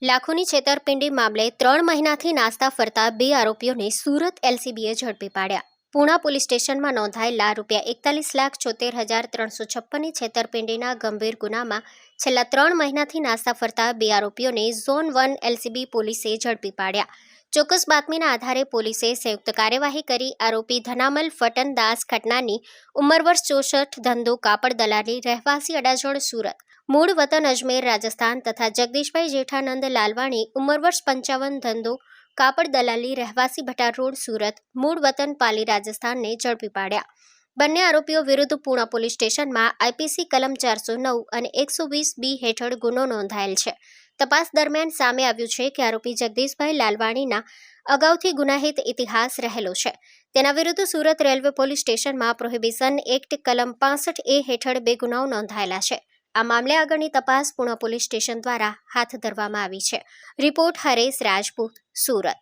લાખોની છેતરપિંડી મામલે 3 મહિનાથી નાસ્તા ફરતા 2 આરોપીઓને સુરત એલસીબીએ ઝડપી પાડ્યા. પૂણા પોલીસ સ્ટેશનમાં નોંધાયેલા ₹41,72,356ની છેતરપિંડીના ગંભીર ગુનામાં છેલ્લા 3 મહિનાથી નાસ્તા ફરતા 2 આરોપીઓને ઝોન 1 એલસીબી પોલીસે ઝડપી પાડ્યા. ચોક્કસ બાતમીના આધારે પોલીસે સંયુક્ત કાર્યવાહી કરી આરોપી ધનામલ ફટનદાસ ખટનાની ઉંમર વર્ષ 64, ધંધો કાપડ દલાલી, રહેવાસી અડાજણ સુરત, મૂળ વતન અજમેર રાજસ્થાન તથા જગદીશભાઈ જેઠાનંદ લાલવાણી ઉંમર વર્ષ 55, ધંધો કાપડ દલાલી, રહેવાસી ભટાર રોડ સુરત, મૂળ વતન પાલી રાજસ્થાનને ઝડપી પાડ્યા. બંને આરોપીઓ વિરુદ્ધ પૂણા પોલીસ સ્ટેશનમાં આઈપીસી કલમ 409 અને 120B હેઠળ ગુનો નોંધાયેલ છે. તપાસ દરમિયાન સામે આવ્યું છે કે આરોપી જગદીશભાઈ લાલવાણીના અગાઉથી ગુનાહિત ઇતિહાસ રહેલો છે. તેના વિરુદ્ધ સુરત રેલવે પોલીસ સ્ટેશનમાં પ્રોહિબિશન એક્ટ કલમ 65A હેઠળ 2 ગુનાઓ નોંધાયેલા છે. આ મામલે આગળની તપાસ પૂણા પોલીસ સ્ટેશન દ્વારા હાથ ધરવામાં આવી છે. રિપોર્ટ હરેશ રાજપૂત, સુરત.